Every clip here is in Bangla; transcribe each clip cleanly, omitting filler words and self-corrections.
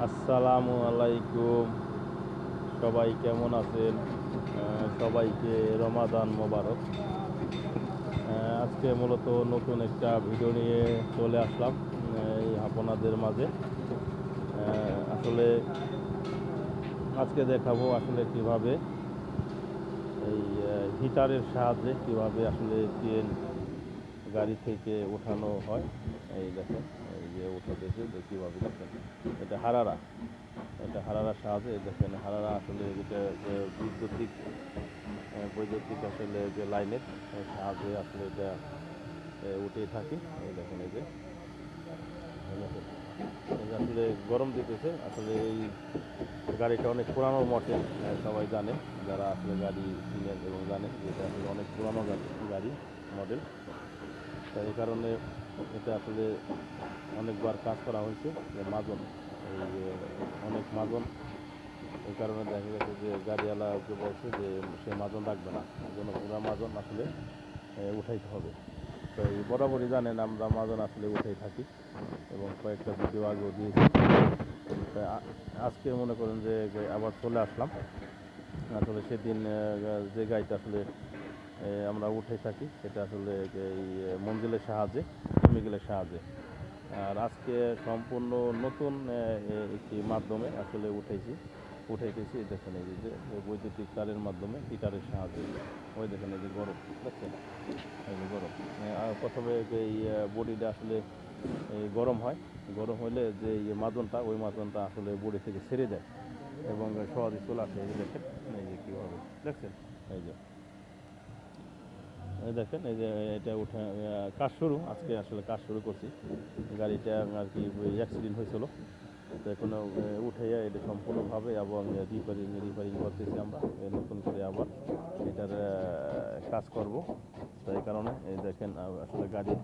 আসসালামু আলাইকুম। সবাই কেমন আছেন? সবাইকে রমাদান মোবারক। আজকে মূলত নতুন একটা ভিডিও নিয়ে চলে আসলাম এই আপনাদের মাঝে। আসলে আজকে দেখাবো আসলে কিভাবে এই হিটারের সাহায্যে কিভাবে আসলে তেল গাড়ি থেকে ওঠানো হয়। এই দেখেন, এই যে উঠাতেছে যে কীভাবে দেখেন, এটা হারারার সাহায্যে দেখেন। হারারা আসলে যেটা বৈদ্যুতিক বৈদ্যুতিক আসলে যে লাইনের সাহায্যে আসলে এটা উঠেই থাকে। এই দেখেন, এই যে আসলে গরম দিতেছে। আসলে এই গাড়িটা অনেক পুরানো মডেল, সবাই জানে, যারা আসলে গাড়ি কিনেন এবং জানেন যে এটা আসলে অনেক পুরানো গাড়ি মডেল। তাই এই কারণে এটা আসলে অনেকবার কাজ করা হয়েছে। মাজন, এই যে অনেক মাজন, এই কারণে দেখা গেছে যে গাড়িওয়ালাকে বলছে যে সে মাজন রাখবে না, এই জন্য পুরো মাজন আসলে উঠাইতে হবে। তো এই বরাবরই জানেন আমরা মাজন আসলে উঠাই থাকি এবং কয়েকটা ভিডিও আগেও দিয়েছি। আজকে মনে করেন যে আবার চলে আসলাম। আসলে সেদিন যে গাড়িটা আসলে আমরা উঠে থাকি সেটা আসলে এই মঞ্জিলের সাহায্যে, কেমিক্যালের সাহায্যে। আর আজকে সম্পূর্ণ নতুন একটি মাধ্যমে আসলে উঠাইতেছি। দেখেন, এই যে বৈদ্যুতিক তারের মাধ্যমে হিটারের সাহায্যে। ওই দেখেন, এই যে গরম দেখছেন, এই যে গরম। আর প্রথমে এই বডিটা আসলে গরম হয়। গরম হলে যে মাজনটা, ওই মাজনটা আসলে বডি থেকে ছেড়ে যায় এবং সহজে চলে আসে। এই যে দেখেন, এই যে কীভাবে দেখছেন, এই যে দেখেন, এই যে এটা উঠে কাজ শুরু। আজকে আসলে কাজ শুরু করছি। গাড়িটা আর কি অ্যাক্সিডেন্ট হয়েছিল, তো এখন উঠাইয়া এটা সম্পূর্ণভাবে এবং রিপেয়ারিং করতেছি আমরা নতুন করে আবার এটার কাজ করব। তো এই কারণে এই দেখেন আসলে গাড়ির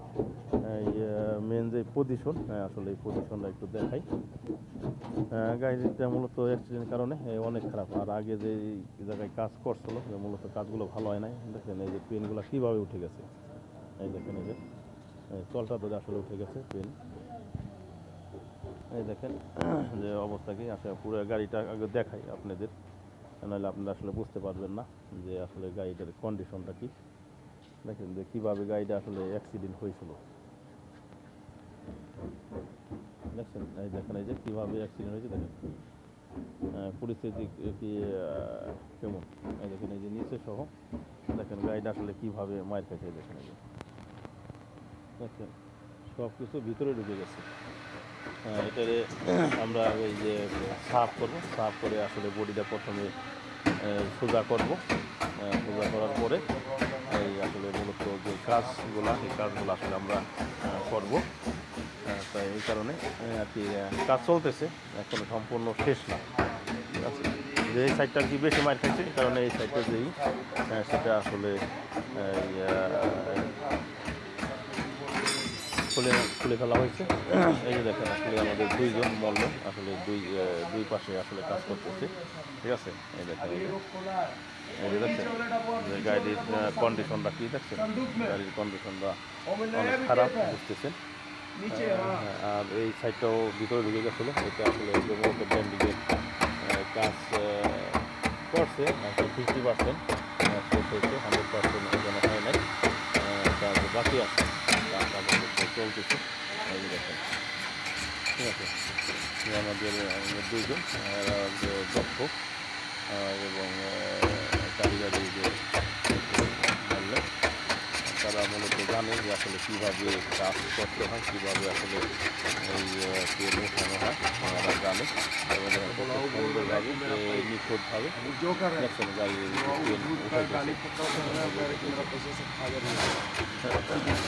এই মেন যে পজিশন, আসলে এই পজিশনটা একটু দেখাই। গাড়িটা মূলত অ্যাক্সিডেন্টের কারণে অনেক খারাপ। আর আগে যে জায়গায় কাজ করছিল মূলত কাজগুলো ভালো হয় নাই। দেখেন এই যে পেনগুলো কীভাবে উঠে গেছে। এই দেখেন, এই যে তলটা ধরে আসলে উঠে গেছে পেন। এই দেখেন যে অবস্থা কি আসলে পুরো গাড়িটা আগে দেখাই আপনাদের, নাহলে আপনারা আসলে বুঝতে পারবেন না যে আসলে গাড়িটার কন্ডিশনটা কি। দেখেন যে কীভাবে গাড়িটা আসলে অ্যাক্সিডেন্ট হয়েছিল। দেখছেন, এই দেখেন, এই যে কীভাবে অ্যাক্সিডেন্ট হয়েছে। দেখেন পরিস্থিতি কি কেমন। এই দেখেন, এই যে নিচে সহ দেখেন গাড়িটা আসলে কীভাবে মার খেয়েছে। দেখেন, এই যে দেখেন সব কিছু ভিতরে ঢুকে গেছে। এটারে আমরা এই যে সাফ করবো, সাফ করে আসলে বডিটা প্রথমে সোজা করবো। সোজা করার পরে এই আসলে মূলত যে কাজগুলো, এই কাজগুলো আসলে আমরা করবো। তাই এই কারণে আর কি কাজ চলতেছে, এখনো সম্পূর্ণ শেষ না। ঠিক আছে, যে এই সাইডটা আর কি বেশি মার খাইছে, এই কারণে এই সাইডটা যেই সেটা আসলে খুলে ফেলা হয়েছে। এই যে দেখেন, আসলে আমাদের দুইজন মল্ল আসলে দুই পাশে আসলে কাজ করতেছে। ঠিক আছে, এই দেখেন, এই যে দেখছেন যে গাড়ির কন্ডিশনটা কী দেখছেন। গাড়ির কন্ডিশনটা অনেক খারাপ বুঝতেছেন। আর এই সাইডটাও ভিতরে ঢুকে গেছিলো। এটা আসলে মূলত ব্যান্ডিংয়ের কাজ করছে, 50% শেষ হয়েছে, 100% এখনো হয় নাই, কাজ বাকি আছে, কাজ চলতেছে। এই যে দেখেন, ঠিক আছে, আমাদের দুইজন দক্ষ এবং কারিগরি যে বললে, তারা মূলত জানে যে আসলে কীভাবে কাজ করতে হয়, কীভাবে আসলে এই তেল উঠানো হয়, তারা জানে এবং সুন্দরভাবে নিখুঁতভাবে দেখছেন গাড়ি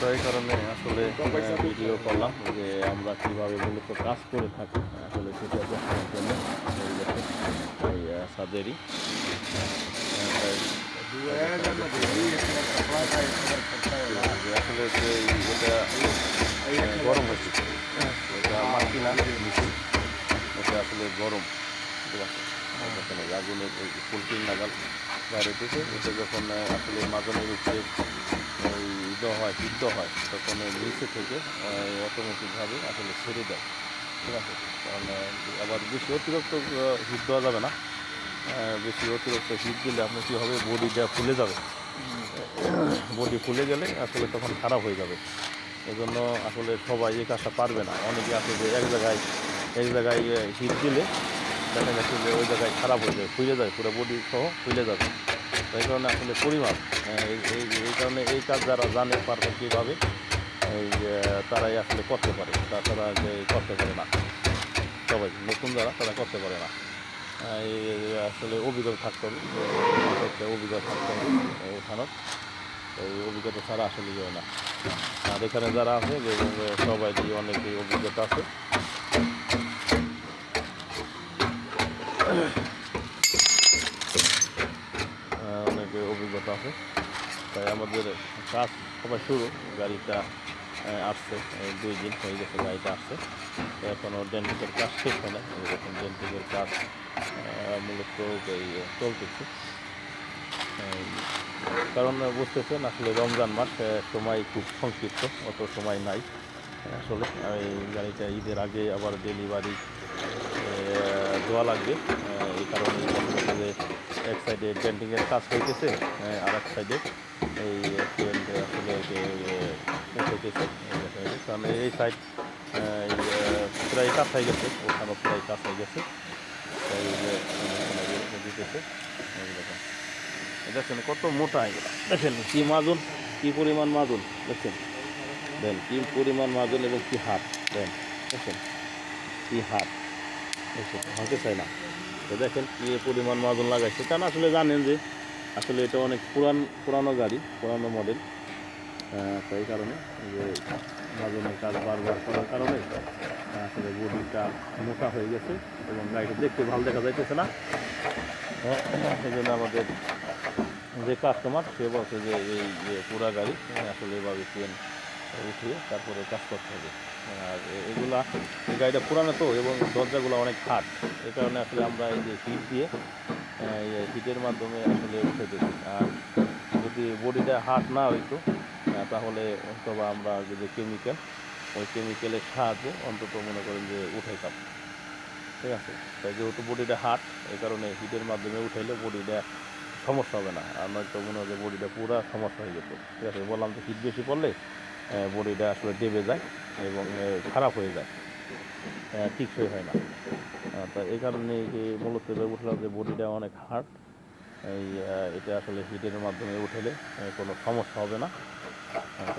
তো এই কারণে আসলে ভিডিও করলাম যে আমরা কীভাবে মূলত কাজ করে থাকি আসলে সেটা দেখানোর জন্য। এই দেখেন, এই সাদেরই আসলে যে এটা গরম হচ্ছে, এটা মাটি না নিচে, এটা আসলে গরম। ঠিক আছে, দেখেন আগুনের ফুলকিং নাগাল বাইরে থেকে এটা যখন আসলে মাজনের উপরে সিদ্ধ হয় তখন নিচে থেকে অটোমেটিকভাবে আসলে ছেড়ে দেয়। ঠিক আছে। কারণ আবার বেশি অতিরিক্ত হিট দেওয়া যাবে না। বেশি অতিরিক্ত হিট দিলে আপনার কী হবে, বডিটা ফুলে যাবে। বডি ফুলে গেলে আসলে তখন খারাপ হয়ে যাবে। এজন্য আসলে সবাই এই কাজটা পারবে না। অনেকে আছে যে এক জায়গায় হিট দিলে দেখা যাচ্ছে যে ওই জায়গায় খারাপ হয়ে যায়, ফুলে যায়, পুরো বডি সহ ফুলে যাবে। তো এই কারণে আসলে পরিমাপ, এই কারণে এই কাজ যারা জানে পারফেক্টলিভাবে তারাই আসলে করতে পারে, তাছাড়া যে করতে পারে না। সবাই নতুন যারা তারা করতে পারে না। আসলে অভিজ্ঞতা থাকতে হবে, অভিজ্ঞতা থাকতে হবে ওঠানোর। এই অভিজ্ঞতা ছাড়া আসলে হয় না। আর এখানে যারা আছে এবং সবাই অনেকেই অভিজ্ঞতা আছে। অনেকে অভিজ্ঞতা আছে, তাই আমাদের কাজ সবাই শুরু। গাড়িটা আসছে 2 দিন হয়ে গেছে, গাড়িটা আসছে। এখনও ডেন্টিংয়ের কাজ শেষ হয় না। এরকম ডেন্টিংয়ের কাজ মূলত এই চলতেছে। কারণ বুঝতেছেন আসলে রমজান মাস, সময় খুব সংক্ষিপ্ত, অত সময় নাই আসলে। এই গাড়িটা ঈদের আগে আবার ডেলিভারি দেওয়া লাগবে। এই কারণে যে এক সাইডে ডেন্টিংয়ের কাজ হইতেছে, আর এক সাইডে এই ট্রেন্ড আসলে হইতেছে। কারণ এই সাইড প্রায় কাজ হয়ে গেছে, ওখানেও প্রায় কাজ হয়ে গেছে। তাই দিতেছে। দেখেন কত মোটা এগুলো, দেখেন কী মাজন, কী পরিমাণ মাজন, দেখছেন দেন কী পরিমাণ মাজন এবং কী হাত দেন, দেখেন কী হাত, দেখছেন হাতে চাই না। তো দেখেন কী পরিমাণ মাজন লাগাইছে। কারণ আসলে জানেন যে আসলে এটা অনেক পুরানো গাড়ি, পুরানো মডেল। তাই কারণে যে মাজনের কাজ বারবার করার কারণে আসলে বডিটা মোটা হয়ে গেছে এবং গাড়িটা দেখতে ভালো দেখা যাইতেছে না। এই জন্য আমাদের যে কাস্টমার সে বলছে যে এই যে পুরা গাড়ি আসলে এভাবে চেন উঠিয়ে তারপরে কাজ করতে হবে। আর এগুলা এই গাড়িটা পুরানো তো, এবং দরজাগুলো অনেক হার্ড। এই কারণে আসলে আমরা এই যে হিট দিয়ে হিটের মাধ্যমে আসলে উঠে দিই। আর যদি বডিটা হার্ড না হইতো তাহলে অথবা আমরা যে কেমিক্যাল, ওই কেমিক্যালের সাহায্যে অন্তত মনে করেন যে উঠাইতাম। ঠিক আছে। তাই যেহেতু বডিটা হার্ড, এই কারণে হিটের মাধ্যমে উঠাইলে বডিটা সমস্যা হবে না। আর নয়তো মনে হয় যে বডিটা পুরো সমস্যা হয়ে যেত। ঠিক আছে। বললাম যে হিট বেশি পড়লে বডিটা আসলে দেবে যায় এবং খারাপ হয়ে যায়, টিকসই হয় না। তা এই কারণে মূলত উঠলাম যে বডিটা অনেক হার্ড। এটা আসলে হিটের মাধ্যমে উঠেলে কোনো সমস্যা হবে না।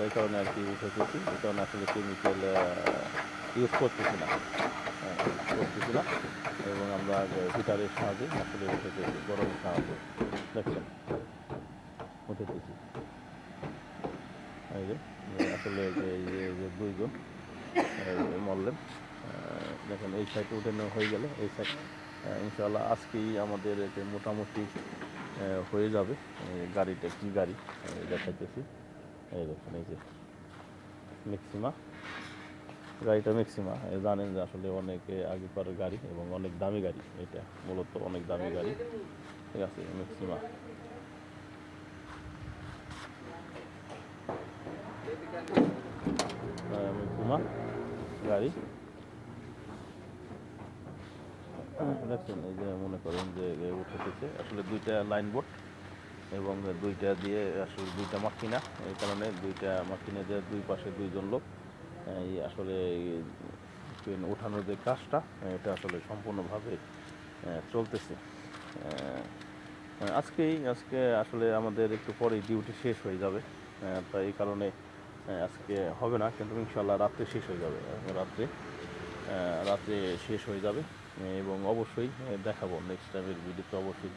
এই কারণে আর কি উঠেতেছি। এই কারণে আসলে কেমিক্যাল ইউজ করতেছি না, এবং আমরা হিটারের সাহায্যে আসলে উঠেতেছি, গরমের সাহায্যে। দেখছেন উঠেতেছি। এই যে আসলে যে 2 জন মরলেন, দেখেন এই সাইডে উঠানো হয়ে গেলে এই সাইড ইনশাআল্লাহ আজকেই আমাদের মোটামুটি হয়ে যাবে। গাড়িটা কী গাড়ি দেখাইতেছি। এই দেখুন এই যে ম্যাক্সিমা, গাড়িটা ম্যাক্সিমা। জানেন যে আসলে অনেক আগেকার গাড়ি এবং অনেক দামি গাড়ি, এটা মূলত অনেক দামি গাড়ি। ঠিক আছে। ম্যাক্সিমা গাড়ি দেখছেন। এই যে মনে করেন যে উঠেছে আসলে 2টা লাইন বোর্ড এবং 2টা দিয়ে আসলে 2টা মাকিনা। এই কারণে 2টা মাকিনা দিয়ে 2 পাশে 2 জন লোক এই আসলে ট্রেন ওঠানোর যে কাজটা এটা আসলে সম্পূর্ণভাবে চলতেছে। আজকে আসলে আমাদের একটু পরেই ডিউটি শেষ হয়ে যাবে। তাই এই কারণে আজকে হবে না, কিন্তু ইনশাল্লাহ রাত্রে শেষ হয়ে যাবে। রাত্রে শেষ হয়ে যাবে এবং অবশ্যই দেখাবো নেক্সট টাইমের ভিডিওতে অবশ্যই।